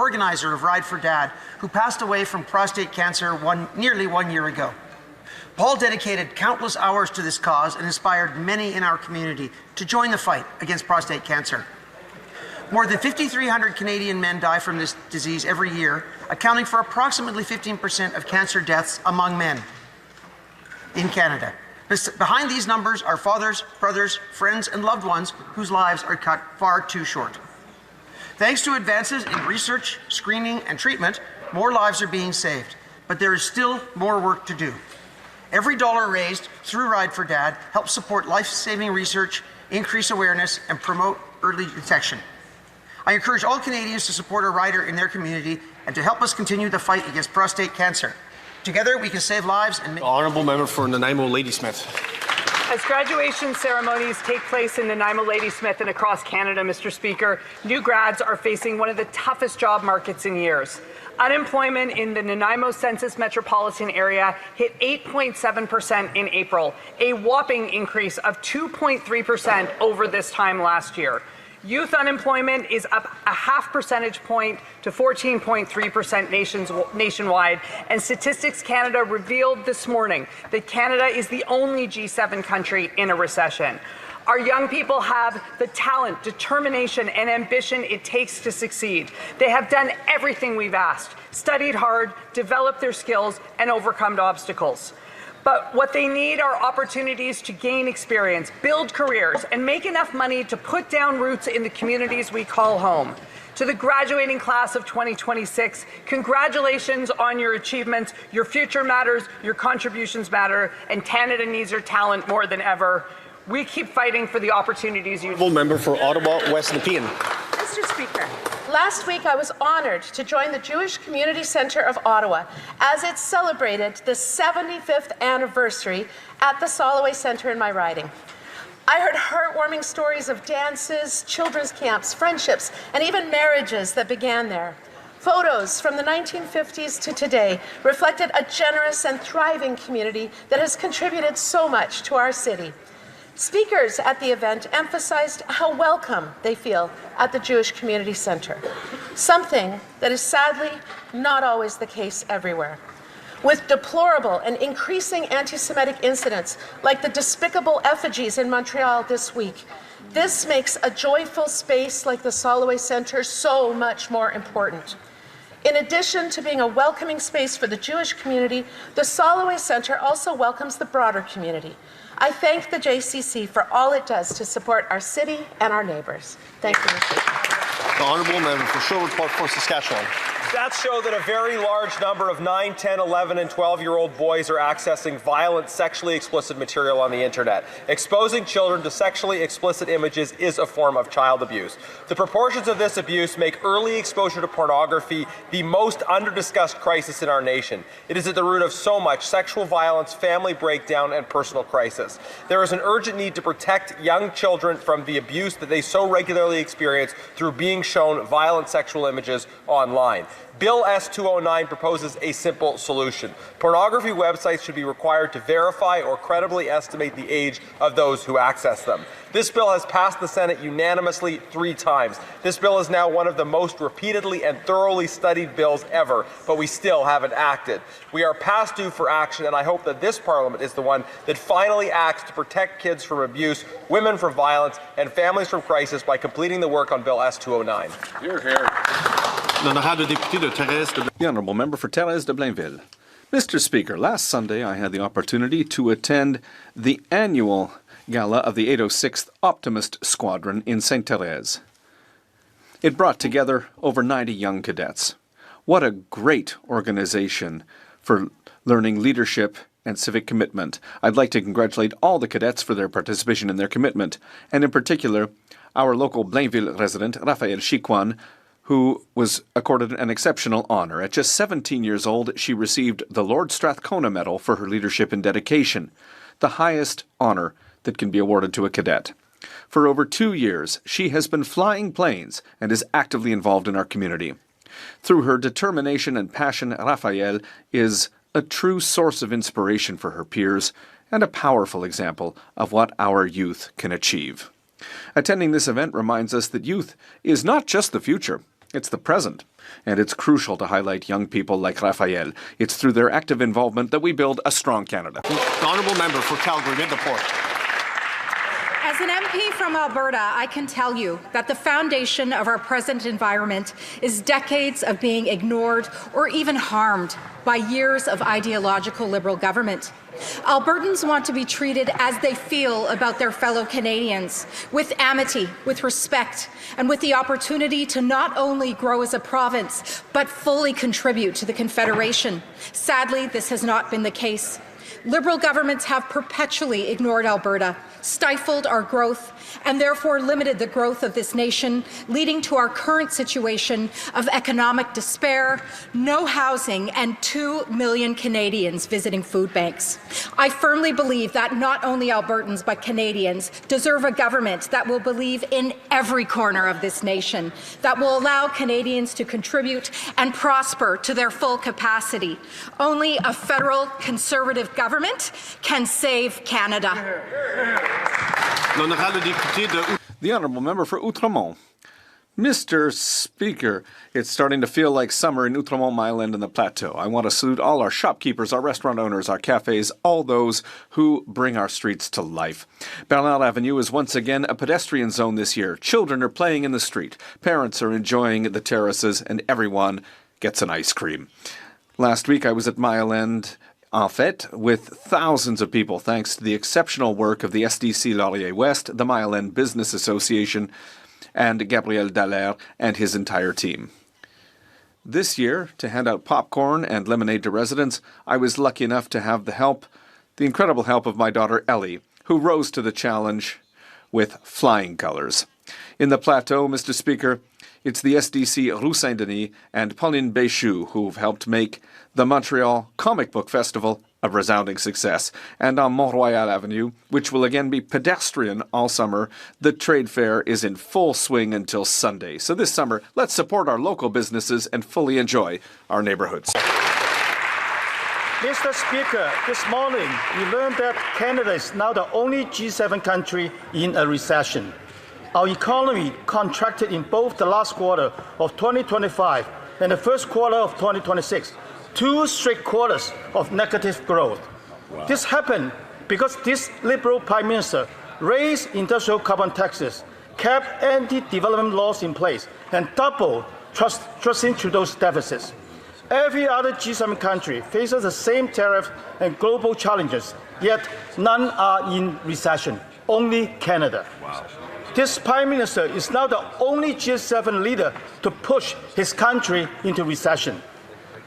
organizer of Ride for Dad, who passed away from prostate cancer nearly 1 year ago. Paul dedicated countless hours to this cause and inspired many in our community to join the fight against prostate cancer. More than 5,300 Canadian men die from this disease every year, accounting for approximately 15% of cancer deaths among men in Canada. Behind these numbers are fathers, brothers, friends, and loved ones whose lives are cut far too short. Thanks to advances in research, screening, and treatment, more lives are being saved, but there is still more work to do. Every dollar raised through Ride for Dad helps support life-saving research, increase awareness, and promote early detection. I encourage all Canadians to support a rider in their community and to help us continue the fight against prostate cancer. Together, we can save lives and make... Honourable Member for Nanaimo Ladysmith. As graduation ceremonies take place in Nanaimo Ladysmith and across Canada, Mr. Speaker, new grads are facing one of the toughest job markets in years. Unemployment in the Nanaimo Census Metropolitan Area hit 8.7% in April, a whopping increase of 2.3% over this time last year. Youth unemployment is up a half percentage point to 14.3% nationwide, and Statistics Canada revealed this morning that Canada is the only G7 country in a recession. Our young people have the talent, determination, and ambition it takes to succeed. They have done everything we've asked, studied hard, developed their skills, and overcome obstacles. But what they need are opportunities to gain experience, build careers, and make enough money to put down roots in the communities we call home. To the graduating class of 2026, congratulations on your achievements. Your future matters, your contributions matter, and Canada needs your talent more than ever. We keep fighting for the opportunities you need. Member for Ottawa West Nepean. Mr. Speaker, last week I was honoured to join the Jewish Community Centre of Ottawa as it celebrated the 75th anniversary at the Soloway Centre in my riding. I heard heartwarming stories of dances, children's camps, friendships, and even marriages that began there. Photos from the 1950s to today reflected a generous and thriving community that has contributed so much to our city. Speakers at the event emphasized how welcome they feel at the Jewish Community Centre, something that is sadly not always the case everywhere. With deplorable and increasing anti-Semitic incidents like the despicable effigies in Montreal this week, this makes a joyful space like the Soloway Centre so much more important. In addition to being a welcoming space for the Jewish community, the Soloway Centre also welcomes the broader community. I thank the JCC for all it does to support our city and our neighbours. Thank you, Mr. Speaker. The Honourable Member for Sherwood Park for Saskatchewan. Stats show that a very large number of 9, 10, 11, and 12-year-old boys are accessing violent, sexually explicit material on the internet. Exposing children to sexually explicit images is a form of child abuse. The proportions of this abuse make early exposure to pornography the most under-discussed crisis in our nation. It is at the root of so much sexual violence, family breakdown, and personal crisis. There is an urgent need to protect young children from the abuse that they so regularly experience through being shown violent sexual images online. Bill S-209 proposes a simple solution. Pornography websites should be required to verify or credibly estimate the age of those who access them. This bill has passed the Senate unanimously 3 times. This bill is now one of the most repeatedly and thoroughly studied bills ever, but we still haven't acted. We are past due for action, and I hope that this Parliament is the one that finally acts to protect kids from abuse, women from violence, and families from crisis by completing the work on Bill S-209. You're here. The Honourable Member for Thérèse de Blainville. Mr. Speaker, last Sunday I had the opportunity to attend the annual gala of the 806th Optimist Squadron in St. Thérèse. It brought together over 90 young cadets. What a great organization for learning leadership and civic commitment. I'd like to congratulate all the cadets for their participation and their commitment, and in particular, our local Blainville resident, Raphaël Chiquan, who was accorded an exceptional honor. At just 17 years old, she received the Lord Strathcona Medal for her leadership and dedication, the highest honor that can be awarded to a cadet. For over 2 years, she has been flying planes and is actively involved in our community. Through her determination and passion, Raphael is a true source of inspiration for her peers and a powerful example of what our youth can achieve. Attending this event reminds us that youth is not just the future. It's the present. And it's crucial to highlight young people like Raphael. It's through their active involvement that we build a strong Canada. The honourable member for Calgary Mid-Port. As an MP from Alberta, I can tell you that the foundation of our present environment is decades of being ignored or even harmed by years of ideological Liberal government. Albertans want to be treated as they feel about their fellow Canadians, with amity, with respect, and with the opportunity to not only grow as a province, but fully contribute to the Confederation. Sadly, this has not been the case. Liberal governments have perpetually ignored Alberta, stifled our growth, and therefore limited the growth of this nation, leading to our current situation of economic despair, no housing, and 2 million Canadians visiting food banks. I firmly believe that not only Albertans but Canadians deserve a government that will believe in every corner of this nation, that will allow Canadians to contribute and prosper to their full capacity. Only a federal Conservative government can save Canada. The honourable member for Outremont. Mr. Speaker, it's starting to feel like summer in Outremont, Mile End, and the Plateau. I want to salute all our shopkeepers, our restaurant owners, our cafes, all those who bring our streets to life. Bernard Avenue is once again a pedestrian zone this year. Children are playing in the street, parents are enjoying the terraces, and everyone gets an ice cream. Last week I was at Mile End en fait, with thousands of people thanks to the exceptional work of the SDC Laurier West, the Mile End Business Association, and Gabriel Dallaire and his entire team. This year, to hand out popcorn and lemonade to residents, I was lucky enough to have the incredible help of my daughter Ellie, who rose to the challenge with flying colors. In the Plateau, Mr. Speaker, it's the SDC Rue Saint-Denis and Pauline Béchou who've helped make the Montreal Comic Book Festival a resounding success. And on Mont-Royal Avenue, which will again be pedestrian all summer, the trade fair is in full swing until Sunday. So this summer, let's support our local businesses and fully enjoy our neighborhoods. Mr. Speaker, this morning we learned that Canada is now the only G7 country in a recession. Our economy contracted in both the last quarter of 2025 and the first quarter of 2026, 2 straight quarters of negative growth. Wow. This happened because this Liberal Prime Minister raised industrial carbon taxes, kept anti-development laws in place, and doubled Justin Trudeau's deficits. Every other G7 country faces the same tariff and global challenges, yet none are in recession, only Canada. Wow. This Prime Minister is now the only G7 leader to push his country into recession.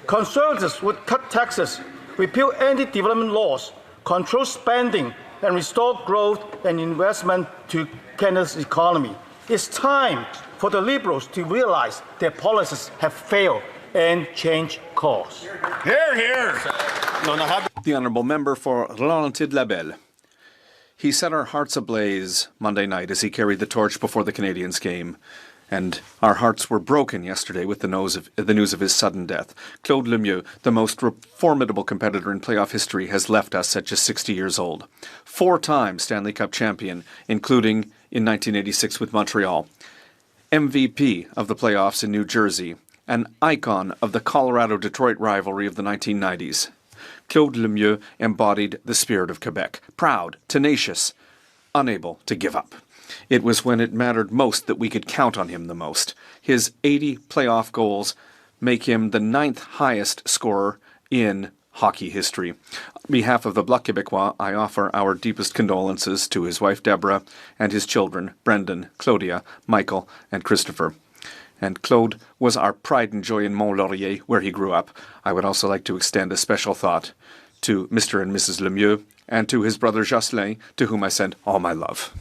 Conservatives would cut taxes, repeal anti-development laws, control spending, and restore growth and investment to Canada's economy. It's time for the Liberals to realize their policies have failed and change course. Hear, hear. The honourable member for Laurentides-Labelle. He set our hearts ablaze Monday night as he carried the torch before the Canadiens game. And our hearts were broken yesterday with the news of his sudden death. Claude Lemieux, the most formidable competitor in playoff history, has left us at just 60 years old. 4-time Stanley Cup champion, including in 1986 with Montreal. MVP of the playoffs in New Jersey. An icon of the Colorado-Detroit rivalry of the 1990s. Claude Lemieux embodied the spirit of Quebec. Proud, tenacious, unable to give up. It was when it mattered most that we could count on him the most. His 80 playoff goals make him the 9th highest scorer in hockey history. On behalf of the Bloc Québécois, I offer our deepest condolences to his wife Deborah and his children, Brendan, Claudia, Michael, and Christopher. And Claude was our pride and joy in Mont-Laurier, where he grew up. I would also like to extend a special thought to Mr. and Mrs. Lemieux and to his brother Jocelyn, to whom I send all my love.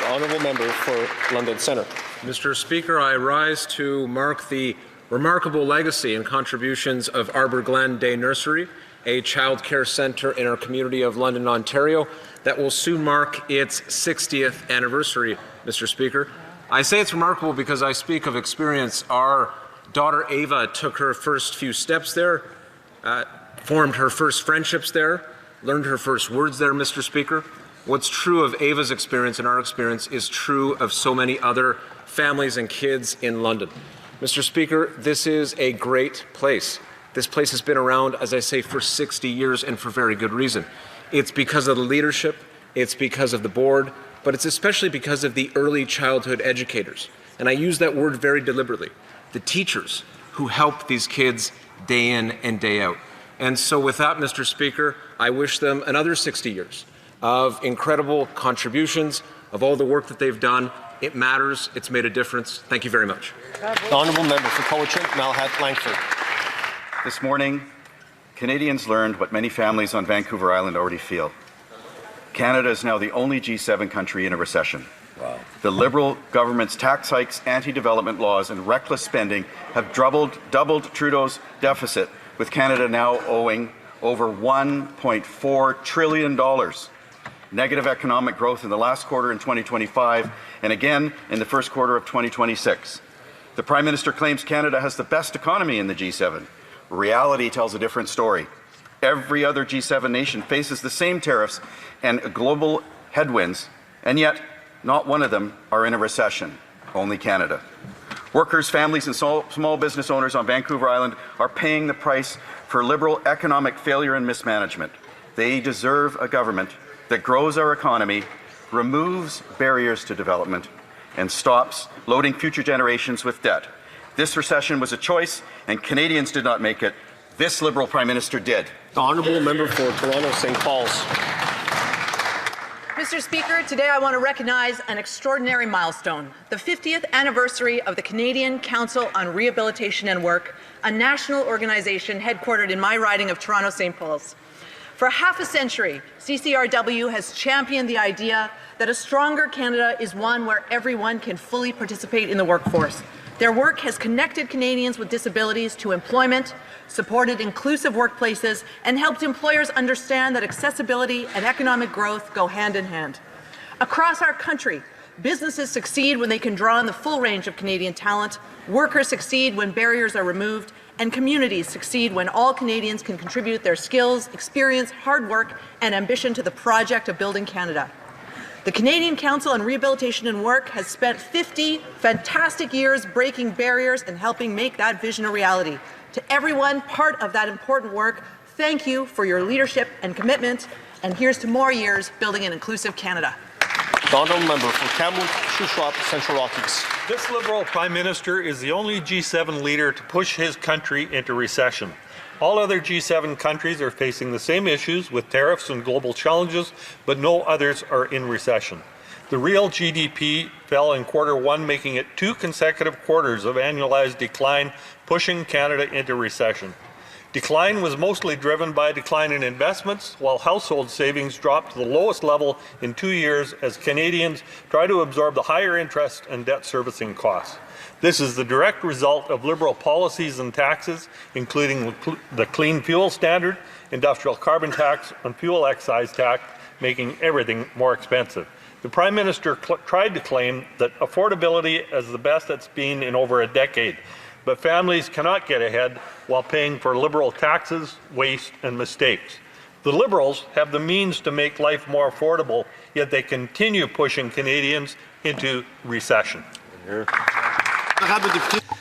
The honourable member for London Centre. Mr. Speaker, I rise to mark the remarkable legacy and contributions of Arbor Glen Day Nursery, a child care centre in our community of London, Ontario, that will soon mark its 60th anniversary, Mr. Speaker. I say it's remarkable because I speak of experience. Our daughter Ava took her first few steps there, formed her first friendships there, learned her first words there, Mr. Speaker. What's true of Ava's experience and our experience is true of so many other families and kids in London. Mr. Speaker, this is a great place. This place has been around, as I say, for 60 years and for very good reason. It's because of the leadership, it's because of the board, but it's especially because of the early childhood educators. And I use that word very deliberately. The teachers who help these kids day in and day out. And so with that, Mr. Speaker, I wish them another 60 years of incredible contributions, of all the work that they've done. It matters. It's made a difference. Thank you very much. The honourable member for Cowichan, Malhat, Langford. This morning, Canadians learned what many families on Vancouver Island already feel. Canada is now the only G7 country in a recession. Wow. The Liberal government's tax hikes, anti-development laws and reckless spending have doubled Trudeau's deficit, with Canada now owing over $1.4 trillion. Negative economic growth in the last quarter in 2025 and again in the first quarter of 2026. The Prime Minister claims Canada has the best economy in the G7. Reality tells a different story. Every other G7 nation faces the same tariffs and global headwinds, and yet not one of them are in a recession, only Canada. Workers, families and small business owners on Vancouver Island are paying the price for Liberal economic failure and mismanagement. They deserve a government that grows our economy, removes barriers to development, and stops loading future generations with debt. This recession was a choice, and Canadians did not make it. This Liberal Prime Minister did. The honourable member for Toronto St. Paul's. Mr. Speaker, today I want to recognize an extraordinary milestone, the 50th anniversary of the Canadian Council on Rehabilitation and Work, a national organization headquartered in my riding of Toronto St. Paul's. For half a century, CCRW has championed the idea that a stronger Canada is one where everyone can fully participate in the workforce. Their work has connected Canadians with disabilities to employment, supported inclusive workplaces, and helped employers understand that accessibility and economic growth go hand in hand. Across our country, businesses succeed when they can draw on the full range of Canadian talent, workers succeed when barriers are removed, and communities succeed when all Canadians can contribute their skills, experience, hard work, and ambition to the project of building Canada. The Canadian Council on Rehabilitation and Work has spent 50 fantastic years breaking barriers and helping make that vision a reality. To everyone part of that important work, thank you for your leadership and commitment, and here's to more years building an inclusive Canada. The honourable member for Kamloops, Shuswap, Central Rockies. This Liberal Prime Minister is the only G7 leader to push his country into recession. All other G7 countries are facing the same issues with tariffs and global challenges, but no others are in recession. The real GDP fell in Q1, making it 2 consecutive quarters of annualized decline, pushing Canada into recession. Decline was mostly driven by a decline in investments, while household savings dropped to the lowest level in 2 years as Canadians try to absorb the higher interest and debt servicing costs. This is the direct result of Liberal policies and taxes, including the Clean Fuel Standard, industrial carbon tax, and fuel excise tax, making everything more expensive. The Prime Minister tried to claim that affordability is the best it's been in over a decade, but families cannot get ahead while paying for Liberal taxes, waste, and mistakes. The Liberals have the means to make life more affordable, yet they continue pushing Canadians into recession.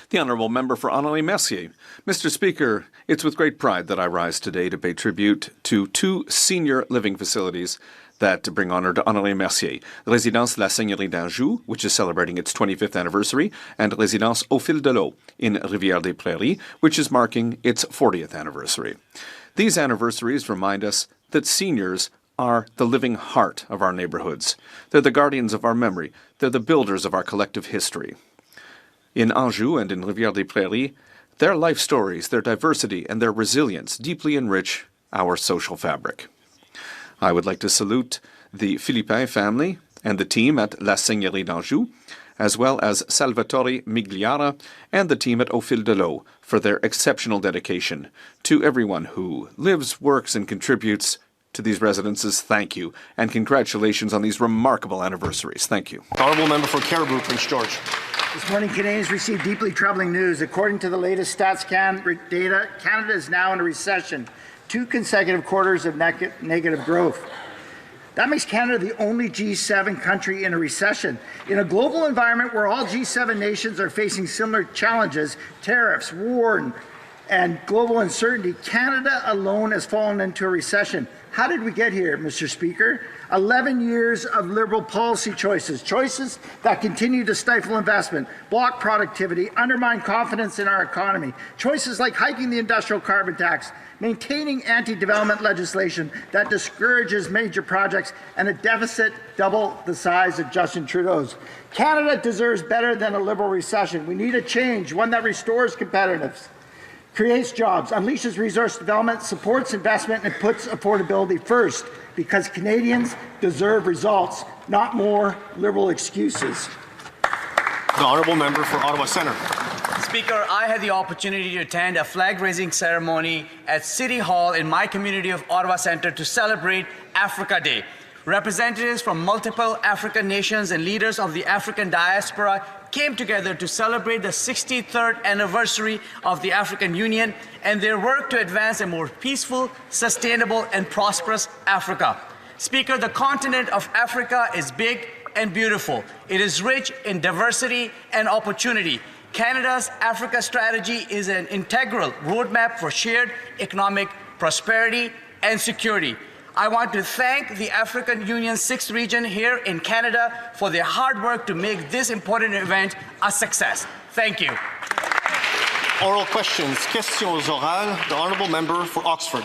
The honourable member for Annonay-Mercier. Mr. Speaker, it's with great pride that I rise today to pay tribute to 2 senior living facilities that bring honour to Annonay-Mercier. Résidence La Seigneurie d'Anjou, which is celebrating its 25th anniversary, and Résidence Au Fil de l'Eau in Rivière-des-Prairies, which is marking its 40th anniversary. These anniversaries remind us that seniors are the living heart of our neighbourhoods. They're the guardians of our memory. They're the builders of our collective history. In Anjou and in Rivière-des-Prairies, their life stories, their diversity, and their resilience deeply enrich our social fabric. I would like to salute the Philippin family and the team at La Seigneurie d'Anjou, as well as Salvatore Migliara and the team at Au Fil de l'Eau for their exceptional dedication. To everyone who lives, works, and contributes to these residences, thank you, and congratulations on these remarkable anniversaries. Thank you. Honourable member for Cariboo, Prince George. This morning, Canadians received deeply troubling news. According to the latest StatsCan data, Canada is now in a recession. 2 consecutive quarters of negative growth. That makes Canada the only G7 country in a recession. In a global environment where all G7 nations are facing similar challenges, tariffs, war, and global uncertainty, Canada alone has fallen into a recession. How did we get here, Mr. Speaker? 11 years of Liberal policy choices that continue to stifle investment, block productivity, undermine confidence in our economy. Choices like hiking the industrial carbon tax, maintaining anti-development legislation that discourages major projects, and a deficit double the size of Justin Trudeau's. Canada deserves better than a Liberal recession. We need a change, one that restores competitiveness, creates jobs, unleashes resource development, supports investment, and puts affordability first, because Canadians deserve results, not more Liberal excuses. The honourable member for Ottawa Centre. Speaker, I had the opportunity to attend a flag-raising ceremony at City Hall in my community of Ottawa Centre to celebrate Africa Day. Representatives from multiple African nations and leaders of the African diaspora came together to celebrate the 63rd anniversary of the African Union and their work to advance a more peaceful, sustainable, and prosperous Africa. Speaker, the continent of Africa is big and beautiful. It is rich in diversity and opportunity. Canada's Africa strategy is an integral roadmap for shared economic prosperity and security. I want to thank the African Union's 6th region here in Canada for their hard work to make this important event a success. Thank you. Oral questions. Questions orales. The honourable member for Oxford.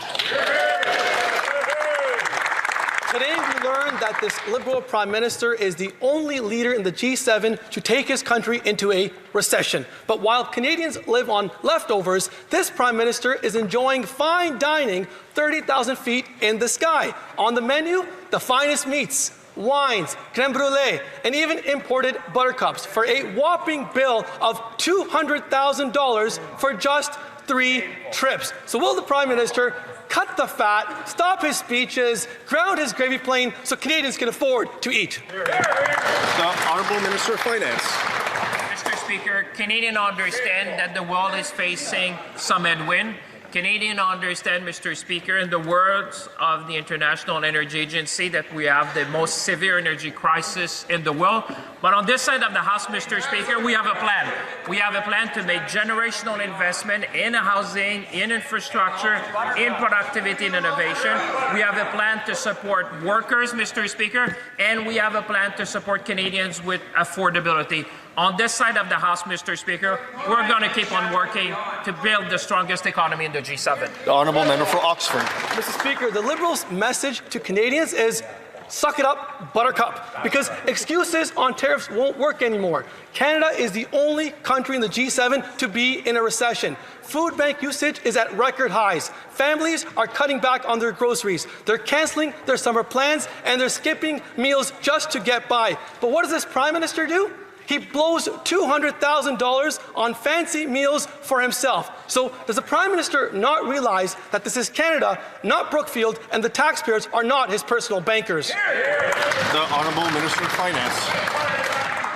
Today we learned that this Liberal Prime Minister is the only leader in the G7 to take his country into a recession. But while Canadians live on leftovers, this Prime Minister is enjoying fine dining 30,000 feet in the sky. On the menu, the finest meats, wines, creme brulee, and even imported buttercups for a whopping bill of $200,000 for just 3 trips. So will the Prime Minister cut the fat, stop his speeches, ground his gravy plane so Canadians can afford to eat? The Honourable Minister of Finance. Mr. Speaker, Canadians understand that the world is facing some headwind. Canadians understand, Mr. Speaker, in the words of the International Energy Agency, that we have the most severe energy crisis in the world. But on this side of the House, Mr. Speaker, we have a plan. We have a plan to make generational investment in housing, in infrastructure, in productivity and innovation. We have a plan to support workers, Mr. Speaker, and we have a plan to support Canadians with affordability. On this side of the House, Mr. Speaker, we're going to keep on working to build the strongest economy in the G7. The honourable member for Oxford. Mr. Speaker, the Liberals' message to Canadians is suck it up, buttercup, because excuses on tariffs won't work anymore. Canada is the only country in the G7 to be in a recession. Food bank usage is at record highs. Families are cutting back on their groceries. They're cancelling their summer plans and they're skipping meals just to get by. But what does this Prime Minister do? He blows $200,000 on fancy meals for himself. So does the Prime Minister not realize that this is Canada, not Brookfield, and the taxpayers are not his personal bankers? The Honourable Minister of Finance.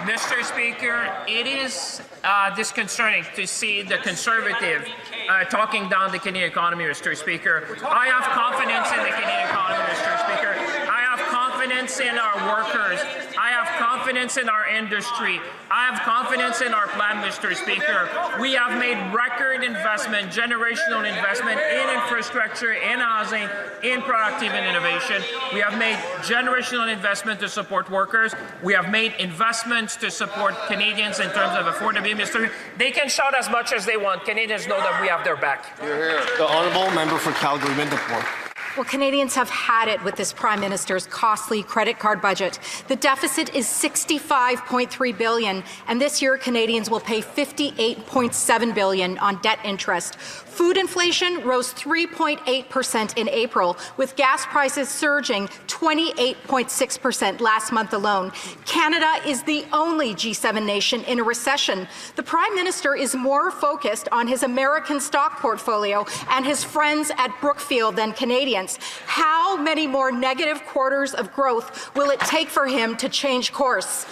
Mr. Speaker, it is disconcerting to see the Conservative talking down the Canadian economy, Mr. Speaker. I have confidence in the Canadian economy, Mr. Speaker. I have confidence in our workers. I have confidence in our industry. I have confidence in our plan, Mr. Speaker. We have made record investment, generational investment in infrastructure, in housing, in productivity and innovation. We have made generational investment to support workers. We have made investments to support Canadians in terms of affordability, Mr. Speaker. They can shout as much as they want. Canadians know that we have their back. The honourable member for Calgary-Midnapore. Well, Canadians have had it with this Prime Minister's costly credit card budget. The deficit is $65.3 billion, and this year Canadians will pay $58.7 billion on debt interest. Food inflation rose 3.8% in April, with gas prices surging 28.6% last month alone. Canada is the only G7 nation in a recession. The Prime Minister is more focused on his American stock portfolio and his friends at Brookfield than Canadians. How many more negative quarters of growth will it take for him to change course?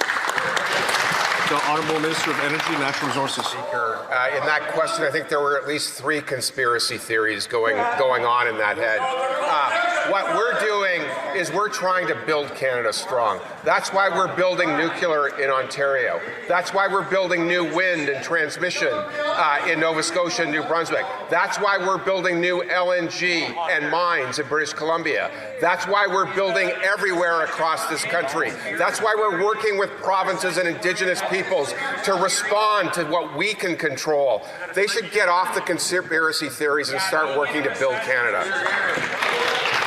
The The Honourable Minister of Energy and Natural Resources. Speaker, in that question, I think there were at least 3 conspiracy theories going on in that head. What we're doing is we're trying to build Canada strong. That's why we're building nuclear in Ontario. That's why we're building new wind and transmission in Nova Scotia and New Brunswick. That's why we're building new LNG and mines in British Columbia. That's why we're building everywhere across this country. That's why we're working with provinces and Indigenous peoples to respond to what we can control. They should get off the conspiracy theories and start working to build Canada.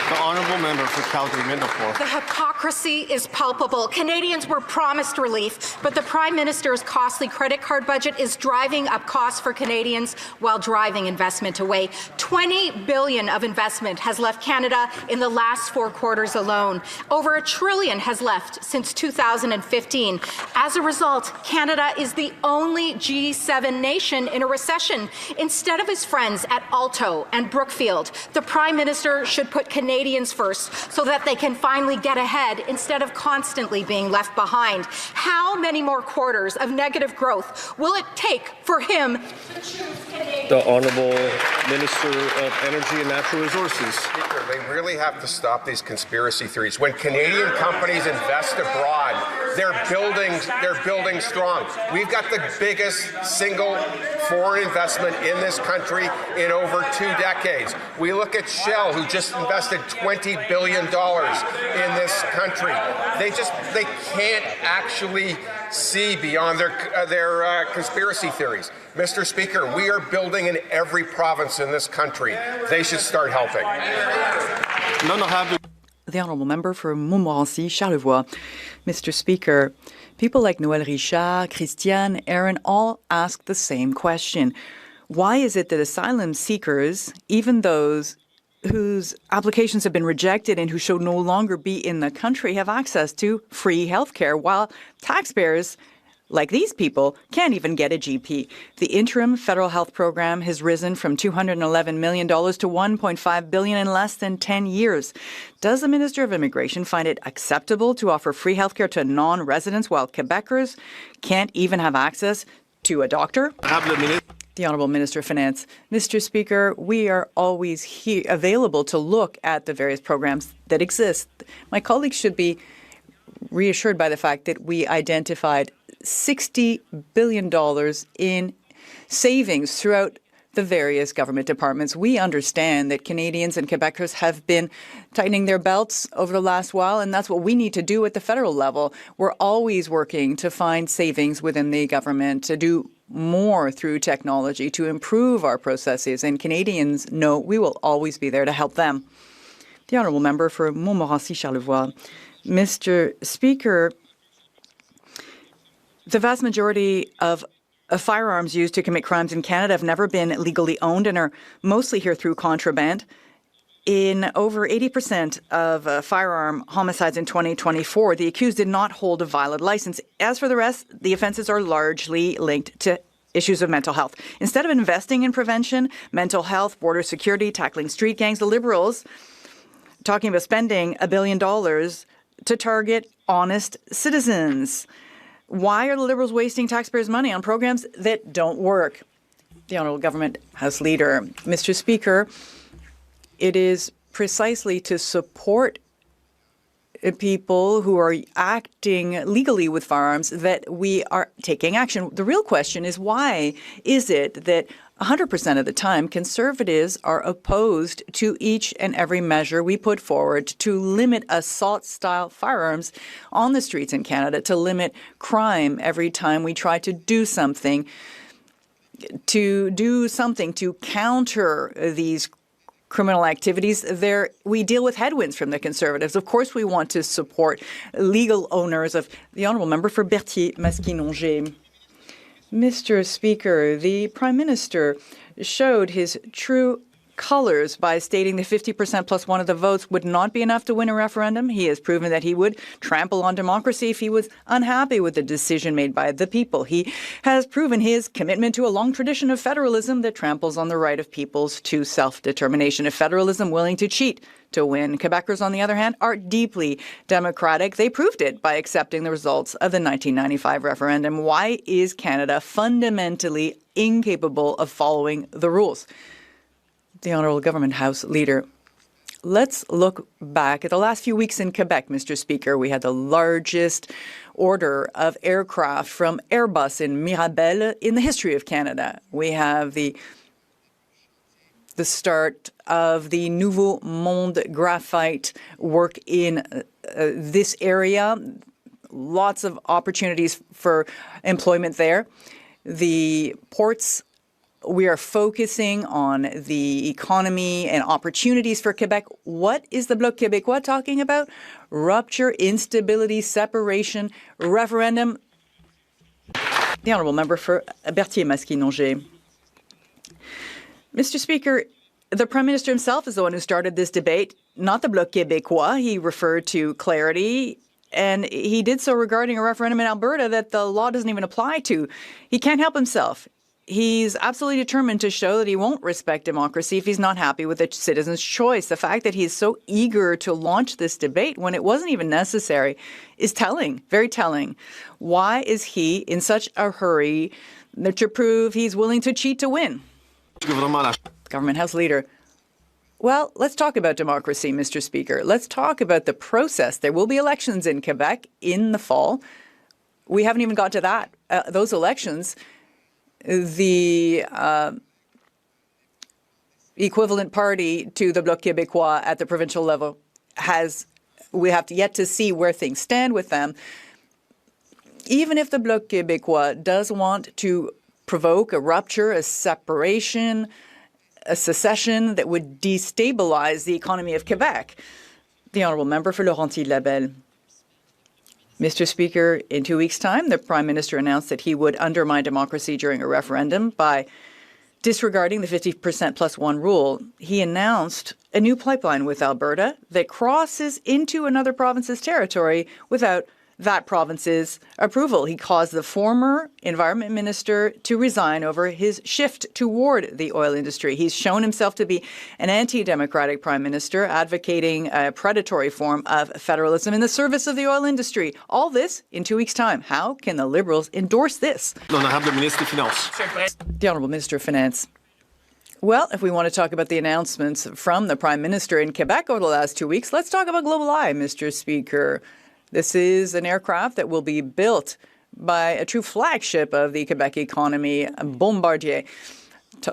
The Honourable Member for Calgary-Middelford. The hypocrisy is palpable. Canadians were promised relief, but the Prime Minister's costly credit card budget is driving up costs for Canadians while driving investment away. $20 billion of investment has left Canada in the last 4 quarters alone. Over $1 trillion has left since 2015. As a result, Canada is the only G7 nation in a recession. Instead of his friends at Alto and Brookfield, the Prime Minister should put Canadians first so that they can finally get ahead instead of constantly being left behind. How many more quarters of negative growth will it take for him to choose Canadians? The Honourable Minister of Energy and Natural Resources. Speaker, they really have to stop these conspiracy theories. When Canadian companies invest abroad, they're building strong. We've got the biggest single foreign investment in this country in over 2 decades. We look at Shell, who just invested $20 billion in this country. They can't actually see beyond their conspiracy theories. Mr. Speaker, we are building in every province in this country. They should start helping. The Honourable Member for Montmorency, Charlevoix. Mr. Speaker, people like Noël Richard, Christiane, Aaron all ask the same question. Why is it that asylum seekers, even those whose applications have been rejected and who should no longer be in the country, have access to free health care, while taxpayers like these people can't even get a GP? The interim federal health program has risen from $211 million to $1.5 billion in less than 10 years. Does the Minister of Immigration find it acceptable to offer free health care to non-residents while Quebecers can't even have access to a doctor? The Honourable Minister of Finance. Mr. Speaker, we are always available to look at the various programs that exist. My colleagues should be reassured by the fact that we identified $60 billion in savings throughout the various government departments. We understand that Canadians and Quebecers have been tightening their belts over the last while, and that's what we need to do at the federal level. We're always working to find savings within the government, to do more through technology, to improve our processes, and Canadians know we will always be there to help them. The Honourable Member for Montmorency, Charlevoix. Mr. Speaker, the vast majority of firearms used to commit crimes in Canada have never been legally owned and are mostly here through contraband. In over 80% of firearm homicides in 2024, the accused did not hold a valid license. As for the rest, the offences are largely linked to issues of mental health. Instead of investing in prevention, mental health, border security, tackling street gangs, the Liberals talking about spending $1 billion to target honest citizens. Why are the Liberals wasting taxpayers' money on programs that don't work? The Honourable Government House Leader. Mr. Speaker, it is precisely to support people who are acting legally with firearms that we are taking action. The real question is, why is it that 100% of the time Conservatives are opposed to each and every measure we put forward to limit assault-style firearms on the streets in Canada, to limit crime every time we try to do something to counter these criminal activities? We deal with headwinds from the Conservatives. Of course, we want to support legal owners of the Honourable Member for Berthier-Masquinongé. Mr. Speaker, the Prime Minister showed his true colors by stating that 50% plus one of the votes would not be enough to win a referendum. He has proven that he would trample on democracy if he was unhappy with the decision made by the people. He has proven his commitment to a long tradition of federalism that tramples on the right of peoples to self-determination. A federalism willing to cheat to win. Quebecers, on the other hand, are deeply democratic. They proved it by accepting the results of the 1995 referendum. Why is Canada fundamentally incapable of following the rules? The Honourable Government House Leader. Let's look back at the last few weeks in Quebec, Mr. Speaker. We had the largest order of aircraft from Airbus in Mirabel in the history of Canada. We have the start of the Nouveau Monde graphite work in this area. Lots of opportunities for employment there. The ports, we are focusing on the economy and opportunities for Quebec. What is the Bloc Québécois talking about? Rupture, instability, separation, referendum. The Honourable Member for Berthier-Masquis-Nongé. Mr. Speaker, the Prime Minister himself is the one who started this debate, not the Bloc Québécois. He referred to clarity, and he did so regarding a referendum in Alberta that the law doesn't even apply to. He can't help himself. He's absolutely determined to show that he won't respect democracy if he's not happy with the citizens' choice. The fact that he's so eager to launch this debate when it wasn't even necessary is telling, very telling. Why is he in such a hurry to prove he's willing to cheat to win? Government House Leader. Well, let's talk about democracy, Mr. Speaker. Let's talk about the process. There will be elections in Quebec in the fall. We haven't even got to that. Those elections, the equivalent party to the Bloc Québécois at the provincial level we have yet to see where things stand with them. Even if the Bloc Québécois does want to provoke a rupture, a separation, a secession that would destabilize the economy of Quebec. The Honourable Member for Laurentides-Labelle. Mr. Speaker, in 2 weeks' time, the Prime Minister announced that he would undermine democracy during a referendum by disregarding the 50% plus one rule. He announced a new pipeline with Alberta that crosses into another province's territory without that province's approval. He caused the former Environment Minister to resign over his shift toward the oil industry. He's shown himself to be an anti-democratic Prime Minister, advocating a predatory form of federalism in the service of the oil industry. All this in 2 weeks' time. How can the Liberals endorse this? The Honourable Minister of Finance. Well, if we want to talk about the announcements from the Prime Minister in Quebec over the last 2 weeks, let's talk about Global Eye, Mr. Speaker. This is an aircraft that will be built by a true flagship of the Quebec economy, Bombardier.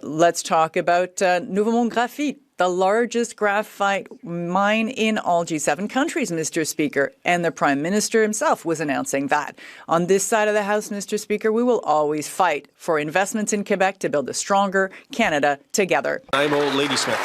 Let's talk about Nouveau Monde Graphite, the largest graphite mine in all G7 countries, Mr. Speaker. And the Prime Minister himself was announcing that. On this side of the House, Mr. Speaker, we will always fight for investments in Quebec to build a stronger Canada together. I'm Lady Smith.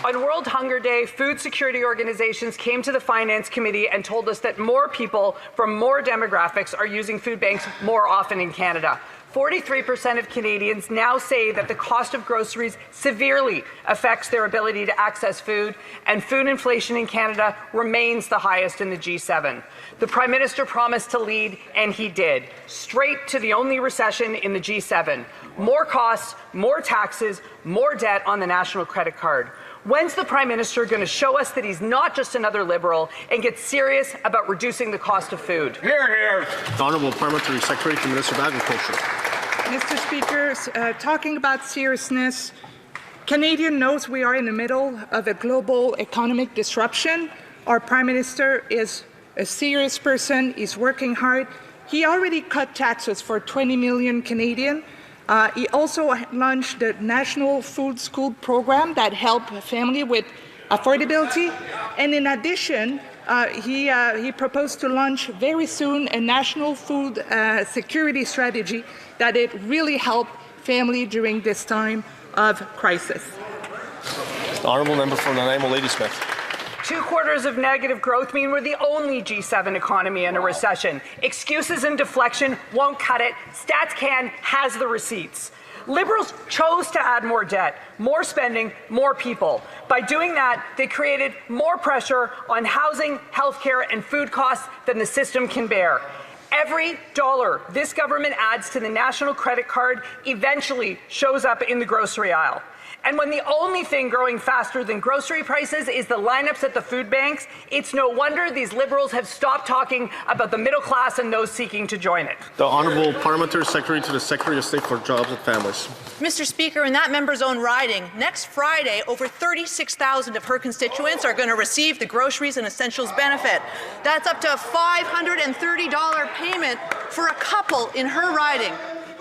On World Hunger Day, food security organizations came to the Finance Committee and told us that more people from more demographics are using food banks more often in Canada. 43% of Canadians now say that the cost of groceries severely affects their ability to access food, and food inflation in Canada remains the highest in the G7. The Prime Minister promised to lead, and he did. Straight to the only recession in the G7. More costs, more taxes, more debt on the national credit card. When's the Prime Minister going to show us that he's not just another Liberal and get serious about reducing the cost of food? Hear, hear. The Honourable Parliamentary Secretary to the Minister of Agriculture. Mr. Speaker, talking about seriousness, Canadian knows we are in the middle of a global economic disruption. Our Prime Minister is a serious person. He's working hard. He already cut taxes for 20 million Canadians. He also launched the National Food School program that helped families with affordability. And in addition, he proposed to launch very soon a national food security strategy that it really help families during this time of crisis. The Honourable Member for Nanaimo Ladysmith. 2 quarters of negative growth mean we're the only G7 economy in a recession. Excuses and deflection won't cut it. StatsCan has the receipts. Liberals chose to add more debt, more spending, more people. By doing that, they created more pressure on housing, healthcare, and food costs than the system can bear. Every dollar this government adds to the national credit card eventually shows up in the grocery aisle. And when the only thing growing faster than grocery prices is the lineups at the food banks, it's no wonder these Liberals have stopped talking about the middle class and those seeking to join it. The Honourable Parliamentary Secretary to the Secretary of State for Jobs and Families. Mr. Speaker, in that member's own riding, next Friday, over 36,000 of her constituents are going to receive the Groceries and Essentials benefit. That's up to a $530 payment for a couple in her riding.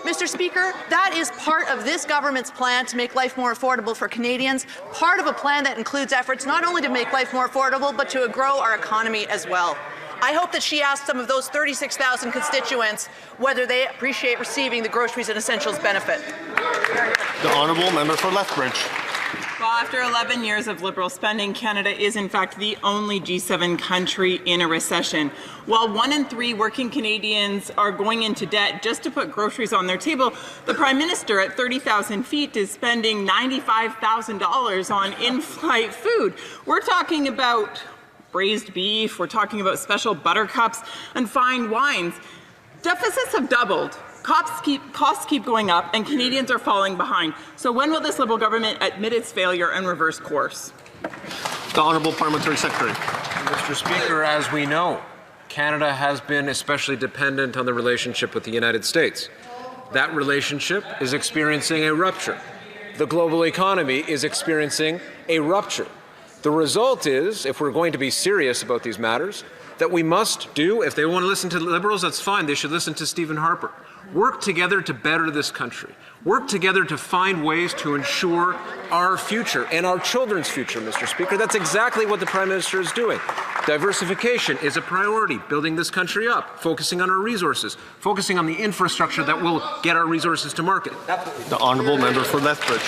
Mr. Speaker, that is part of this government's plan to make life more affordable for Canadians, part of a plan that includes efforts not only to make life more affordable, but to grow our economy as well. I hope that she asks some of those 36,000 constituents whether they appreciate receiving the Groceries and Essentials benefit. The Honourable Member for Lethbridge. Well, after 11 years of Liberal spending, Canada is in fact the only G7 country in a recession. While 1 in 3 working Canadians are going into debt just to put groceries on their table, the Prime Minister at 30,000 feet is spending $95,000 on in-flight food. We're talking about braised beef, we're talking about special buttercups and fine wines. Deficits have doubled. Costs keep going up, and Canadians are falling behind. So when will this Liberal government admit its failure and reverse course? The Honourable Parliamentary Secretary. Mr. Speaker, as we know, Canada has been especially dependent on the relationship with the United States. That relationship is experiencing a rupture. The global economy is experiencing a rupture. The result is, if we're going to be serious about these matters, that we must do, if they want to listen to the Liberals, that's fine, they should listen to Stephen Harper. Work together to better this country. Work together to find ways to ensure our future and our children's future, Mr. Speaker. That's exactly what the Prime Minister is doing. Diversification is a priority, building this country up, focusing on our resources, focusing on the infrastructure that will get our resources to market. The Honourable Member for Lethbridge.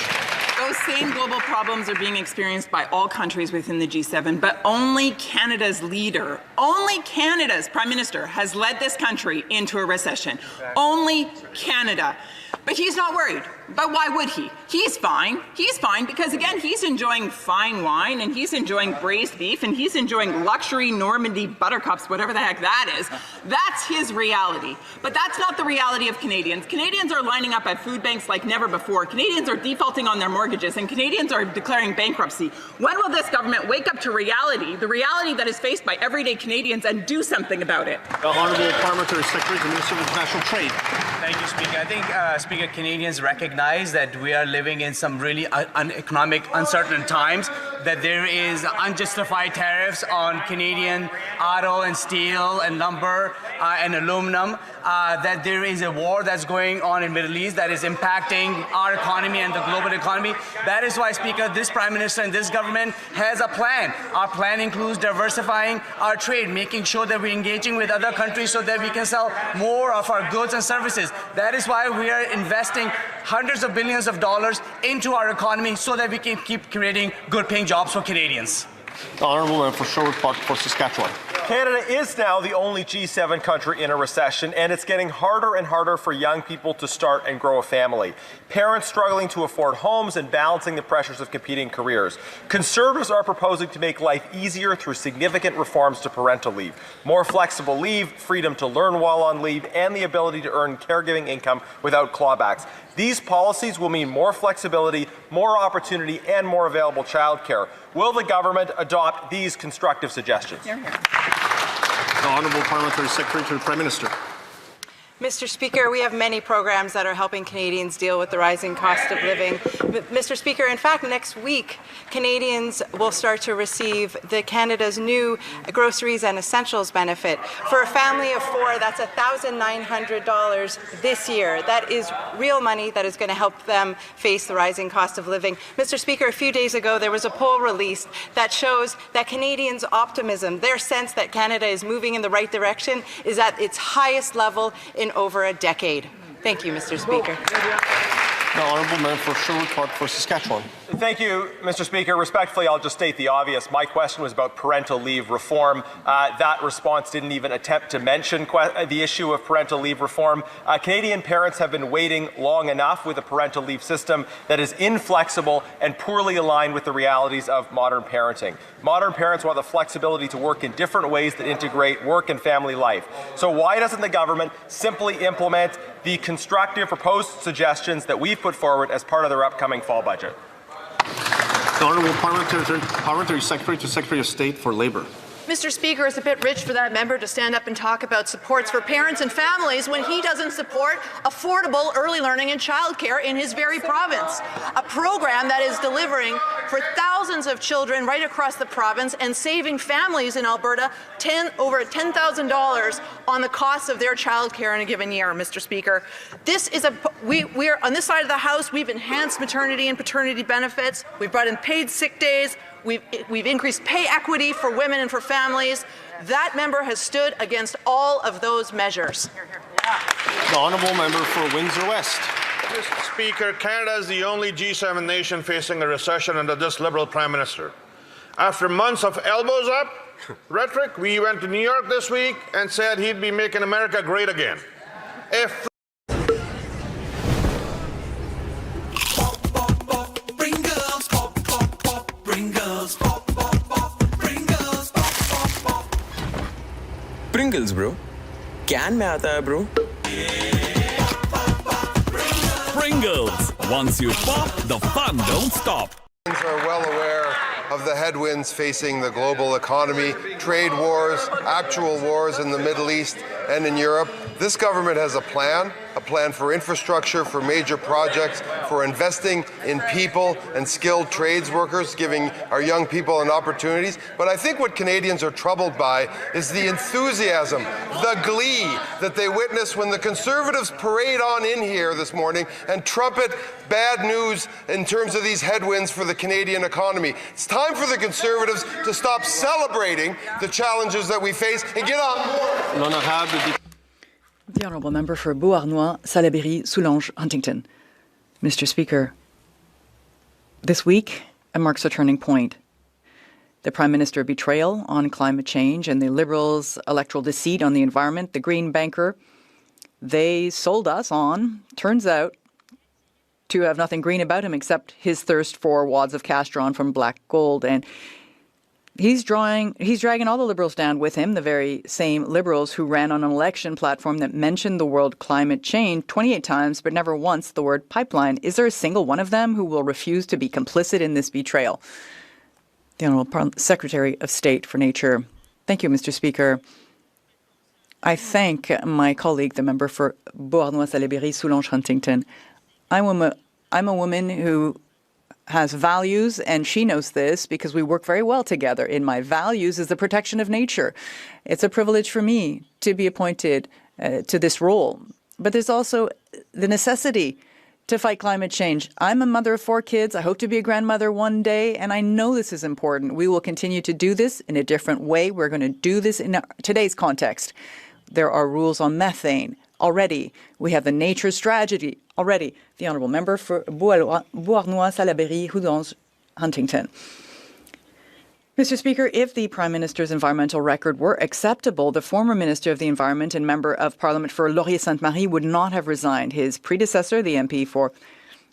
Those same global problems are being experienced by all countries within the G7, but only Canada's leader, only Canada's Prime Minister has led this country into a recession. Only Canada. But he's not worried. But why would he? He's fine. He's fine because, again, he's enjoying fine wine and he's enjoying braised beef and he's enjoying luxury Normandy buttercups, whatever the heck that is. That's his reality. But that's not the reality of Canadians. Canadians are lining up at food banks like never before. Canadians are defaulting on their mortgages and Canadians are declaring bankruptcy. When will this government wake up to reality, the reality that is faced by everyday Canadians, and do something about it? The Honourable Parliamentary Secretary to Minister of International Trade. Thank you, Speaker. I think, Speaker, Canadians recognize that we are living in some really economic uncertain times, that there is unjustified tariffs on Canadian auto and steel and lumber and aluminum, that there is a war that's going on in the Middle East that is impacting our economy and the global economy. That is why, Speaker, this Prime Minister and this government has a plan. Our plan includes diversifying our trade, making sure that we're engaging with other countries so that we can sell more of our goods and services. That is why we are investing hundreds of billions of dollars into our economy so that we can keep creating good-paying jobs for Canadians. The Honourable Member for Sherwood Park for Saskatchewan. Canada is now the only G7 country in a recession, and it's getting harder and harder for young people to start and grow a family. Parents struggling to afford homes and balancing the pressures of competing careers. Conservatives are proposing to make life easier through significant reforms to parental leave. More flexible leave, freedom to learn while on leave, and the ability to earn caregiving income without clawbacks. These policies will mean more flexibility, more opportunity, and more available childcare. Will the government adopt these constructive suggestions? The Honourable Parliamentary Secretary to the Prime Minister. Mr. Speaker, we have many programs that are helping Canadians deal with the rising cost of living. Mr. Speaker, in fact, next week, Canadians will start to receive Canada's new Groceries and Essentials benefit. For a family of 4, that's $1,900 this year. That is real money that is going to help them face the rising cost of living. Mr. Speaker, a few days ago, there was a poll released that shows that Canadians' optimism, their sense that Canada is moving in the right direction, is at its highest level in over a decade. Thank you, Mr. Speaker. The honourable member for Sherwood Park for Saskatchewan. Thank you, Mr. Speaker. Respectfully, I'll just state the obvious. My question was about parental leave reform. That response didn't even attempt to mention the issue of parental leave reform. Canadian parents have been waiting long enough with a parental leave system that is inflexible and poorly aligned with the realities of modern parenting. Modern parents want the flexibility to work in different ways that integrate work and family life. So why doesn't the government simply implement the constructive proposed suggestions that we've put forward as part of their upcoming fall budget? The Honourable Parliamentary Secretary to Secretary of State for Labour. Mr. Speaker, it's a bit rich for that member to stand up and talk about supports for parents and families when he doesn't support affordable early learning and childcare in his very province, a program that is delivering for thousands of children right across the province and saving families in Alberta over $10,000 on the cost of their childcare in a given year, Mr. Speaker. This is we're on this side of the House, we've enhanced maternity and paternity benefits, we've brought in paid sick days, We've increased pay equity for women and for families. That member has stood against all of those measures. The honourable member for Windsor West. Mr. Speaker, Canada is the only G7 nation facing a recession under this Liberal Prime Minister. After months of elbows up rhetoric, we went to New York this week and said he'd be making America great again. If Pringles, bro. Can में आता है, bro. Pringles. Once you pop, the fun don't stop. Are well aware of the headwinds facing the global economy, trade wars, actual wars in the Middle East and in Europe. This government has a plan for infrastructure, for major projects, for investing in people and skilled trades workers, giving our young people an opportunities. But I think what Canadians are troubled by is the enthusiasm, the glee that they witness when the Conservatives parade on in here this morning and trumpet bad news in terms of these headwinds for the Canadian economy. It's time for the Conservatives to stop celebrating the challenges that we face and get on board. The honourable member for Beauharnois, Salaberry, Soulanges, Huntington. Mr. Speaker, this week marks a turning point. The Prime Minister betrayal on climate change and the Liberals' electoral deceit on the environment, the Green banker, they sold us on, turns out, to have nothing green about him except his thirst for wads of cash drawn from black gold. And he's dragging all the Liberals down with him, the very same Liberals who ran on an election platform that mentioned the word climate change 28 times, but never once the word pipeline. Is there a single one of them who will refuse to be complicit in this betrayal? The Honourable Secretary of State for Nature. Thank you, Mr. Speaker. I thank my colleague, the member for Beauharnois, Salaberry, Soulanges, Huntington. I'm a woman who has values, and she knows this because we work very well together. In my values is the protection of nature. It's a privilege for me to be appointed to this role. But there's also the necessity to fight climate change. I'm a mother of 4 kids. I hope to be a grandmother one day, and I know this is important. We will continue to do this in a different way. We're going to do this in today's context. There are rules on methane already. We have the nature strategy already. The honourable member for Beauharnois, Salaberry, Soulanges, Huntington. Mr. Speaker, if the Prime Minister's environmental record were acceptable, the former Minister of the Environment and Member of Parliament for Laurier-Sainte-Marie would not have resigned. His predecessor, the MP for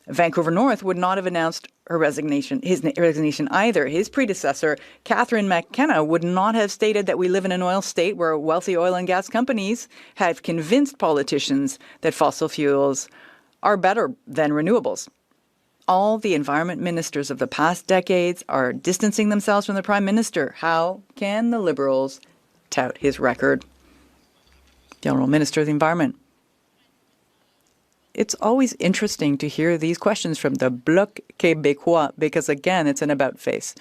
Vancouver North, would not have announced his resignation either. His predecessor, Catherine McKenna, would not have stated that we live in an oil state where wealthy oil and gas companies have convinced politicians that fossil fuels are better than renewables. All the environment ministers of the past decades are distancing themselves from the Prime Minister. How can the Liberals tout his record? The Honourable Minister of the Environment. It's always interesting to hear these questions from the Bloc Québécois because, again, it's an about-face.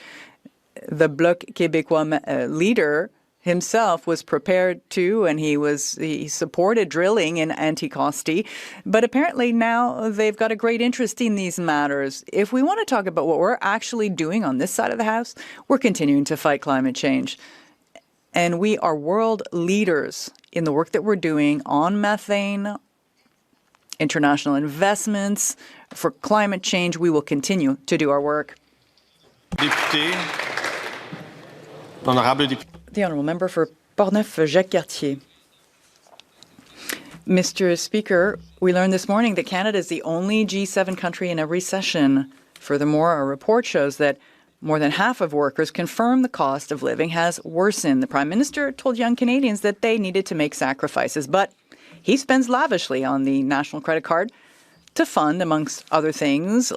The Bloc Québécois leader himself was prepared to, and he supported drilling in Anticosti, but apparently now they've got a great interest in these matters. If we want to talk about what we're actually doing on this side of the House, we're continuing to fight climate change. And we are world leaders in the work that we're doing on methane international investments, for climate change. We will continue to do our work. Député, l'honorable député. The honourable member for Portneuf-Jacques-Cartier. Mr. Speaker, we learned this morning that Canada is the only G7 country in a recession. Furthermore, a report shows that more than half of workers confirm the cost of living has worsened. The Prime Minister told young Canadians that they needed to make sacrifices, but he spends lavishly on the national credit card to fund, amongst other things,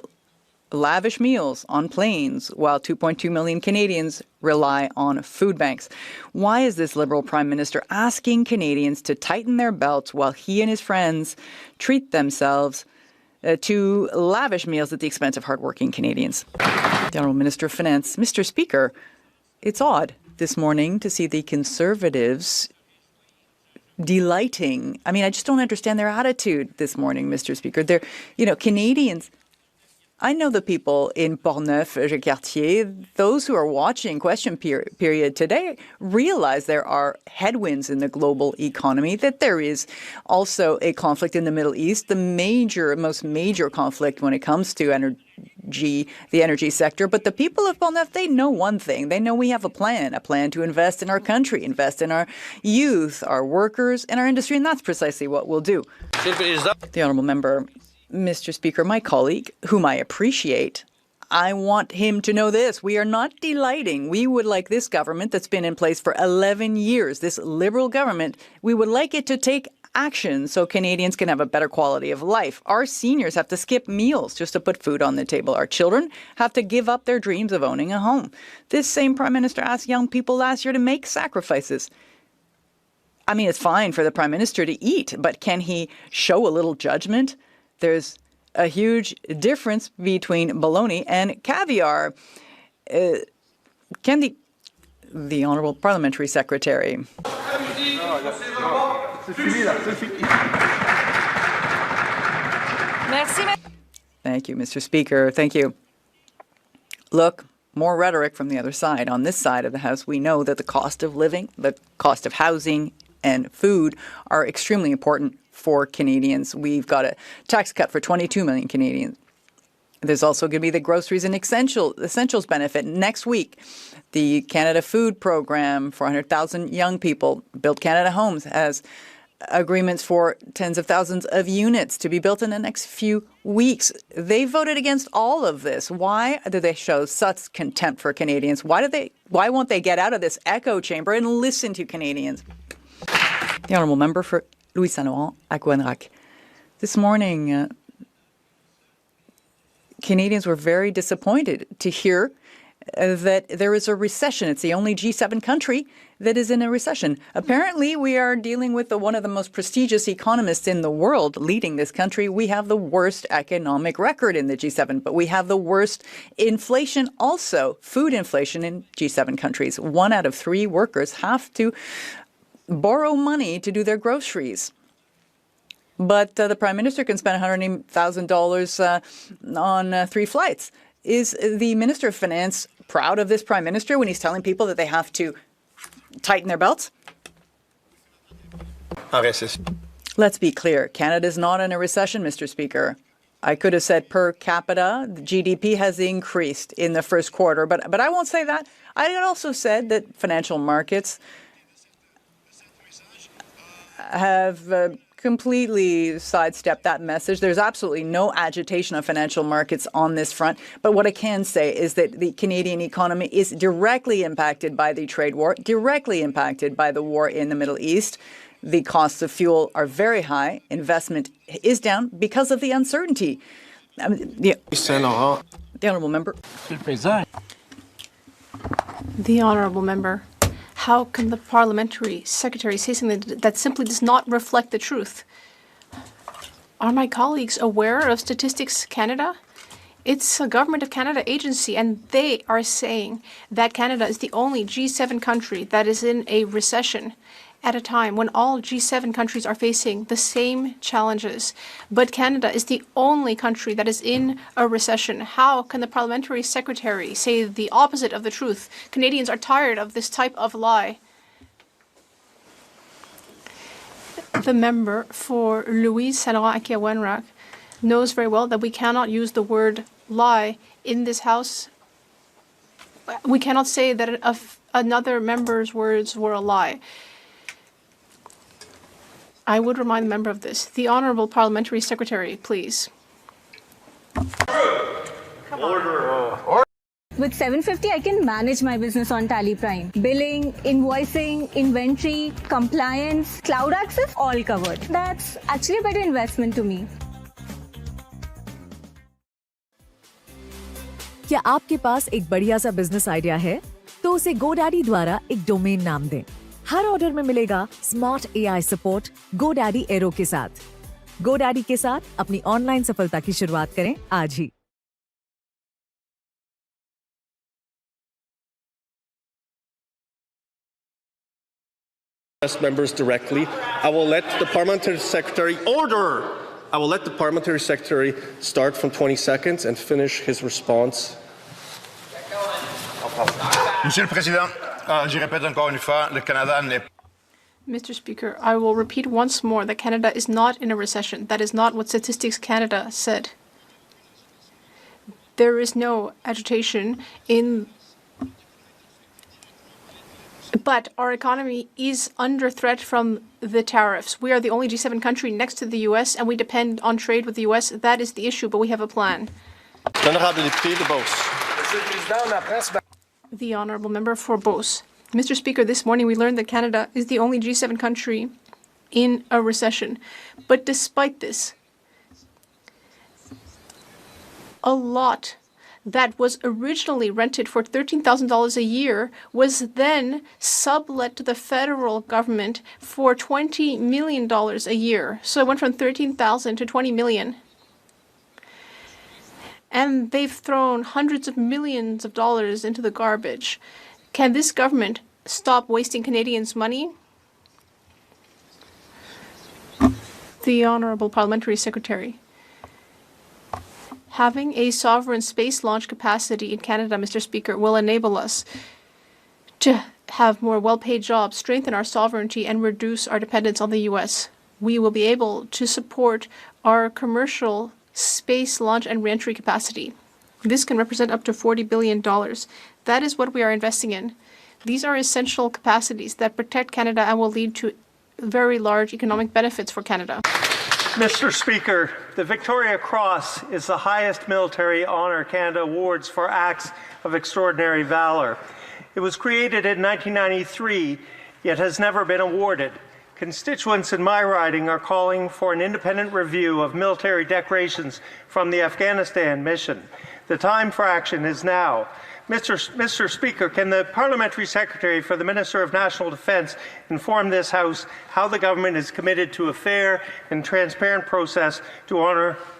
lavish meals on planes, while 2.2 million Canadians rely on food banks. Why is this Liberal Prime Minister asking Canadians to tighten their belts while he and his friends treat themselves to lavish meals at the expense of hardworking Canadians? The Honourable Minister of Finance. Mr. Speaker, it's odd this morning to see the Conservatives delighting. I mean, I just don't understand their attitude this morning, Mr. Speaker. They're, Canadians. I know the people in Portneuf-Jacques-Cartier, those who are watching Question Period today, realize there are headwinds in the global economy, that there is also a conflict in the Middle East, the most major conflict when it comes to the energy sector. But the people of Portneuf, they know one thing. They know we have a plan to invest in our country, invest in our youth, our workers, and our industry, and that's precisely what we'll do. The honourable member. Mr. Speaker, my colleague, whom I appreciate, I want him to know this. We are not delighting. We would like this government that's been in place for 11 years, this Liberal government, we would like it to take action so Canadians can have a better quality of life. Our seniors have to skip meals just to put food on the table. Our children have to give up their dreams of owning a home. This same Prime Minister asked young people last year to make sacrifices. I mean, it's fine for the Prime Minister to eat, but can he show a little judgment? There's a huge difference between bologna and caviar. Can the Honourable Parliamentary Secretary. Thank you, Mr. Speaker. Thank you. Look, more rhetoric from the other side. On this side of the House, we know that the cost of living, the cost of housing, and food are extremely important for Canadians. We've got a tax cut for 22 million Canadians. There's also going to be the groceries and essentials benefit. Next week, the Canada Food Program, 400,000 young people. Build Canada Homes has agreements for tens of thousands of units to be built in the next few weeks. They voted against all of this. Why do they show such contempt for Canadians? Why won't they get out of this echo chamber and listen to Canadians? The honourable member for Louis Saint Laurent at Gwenrac. This morning, Canadians were very disappointed to hear that there is a recession. It's the only G7 country that is in a recession. Apparently, we are dealing with one of the most prestigious economists in the world leading this country. We have the worst economic record in the G7, but we have the worst inflation also, food inflation in G7 countries. 1 out of 3 workers have to borrow money to do their groceries. But the Prime Minister can spend $180,000 on 3 flights. Is the Minister of Finance proud of this Prime Minister when he's telling people that they have to tighten their belts? Let's be clear. Canada is not in a recession, Mr. Speaker. I could have said per capita, the GDP has increased in the first quarter, but I won't say that. I also said that financial markets have completely sidestepped that message. There's absolutely no agitation of financial markets on this front. But what I can say is that the Canadian economy is directly impacted by the trade war, directly impacted by the war in the Middle East. The costs of fuel are very high. Investment is down because of the uncertainty. The honourable member. The honourable member. How can the parliamentary secretary say something that simply does not reflect the truth? Are my colleagues aware of Statistics Canada? It's a Government of Canada agency, and they are saying that Canada is the only G7 country that is in a recession at a time when all G7 countries are facing the same challenges. But Canada is the only country that is in a recession. How can the parliamentary secretary say the opposite of the truth? Canadians are tired of this type of lie. The member for Louise Saint-Laurent-Akiawenrak knows very well that we cannot use the word lie in this House. We cannot say that another member's words were a lie. I would remind the member of this. The Honourable Parliamentary Secretary, please. With 750, I can manage my business on Tally Prime. Billing, invoicing, inventory, compliance, cloud access, all covered. That's actually a better investment to me. क्या आपके पास एक बढ़िया सा business idea है? तो उसे GoDaddy द्वारा एक डोमेन नाम दें। हर ऑर्डर में मिलेगा smart AI support GoDaddy arrow के साथ। GoDaddy के साथ अपनी ऑनलाइन सफलता की शुरुआत करें आज ही। Members directly. I will let the Parliamentary Secretary order. I will let the Parliamentary Secretary start from 20 seconds and finish his response. Monsieur le Président, je répète encore une fois, le Canada n'est pas. Mr. Speaker, I will repeat once more that Canada is not in a recession. That is not what Statistics Canada said. There is no agitation in. But our economy is under threat from the tariffs. We are the only G7 country next to the U.S., and we depend on trade with the U.S. That is the issue, but we have a plan. The Honourable Member for Beauce. Mr. Speaker, this morning we learned that Canada is the only G7 country in a recession. But despite this, a lot that was originally rented for $13,000 a year was then sublet to the federal government for $20 million a year. So it went from $13,000 to $20 million. And they've thrown hundreds of millions of dollars into the garbage. Can this government stop wasting Canadians' money? The Honourable Parliamentary Secretary. Having a sovereign space launch capacity in Canada, Mr. Speaker, will enable us to have more well-paid jobs, strengthen our sovereignty, and reduce our dependence on the U.S. We will be able to support our commercial space launch and reentry capacity. This can represent up to $40 billion. That is what we are investing in. These are essential capacities that protect Canada and will lead to very large economic benefits for Canada. Mr. Speaker, the Victoria Cross is the highest military honor Canada awards for acts of extraordinary valor. It was created in 1993, yet has never been awarded. Constituents in my riding are calling for an independent review of military decorations from the Afghanistan mission. The time for action is now. Mr. Speaker, can the Parliamentary Secretary for the Minister of National Defence inform this House how the government is committed to a fair and transparent process to honour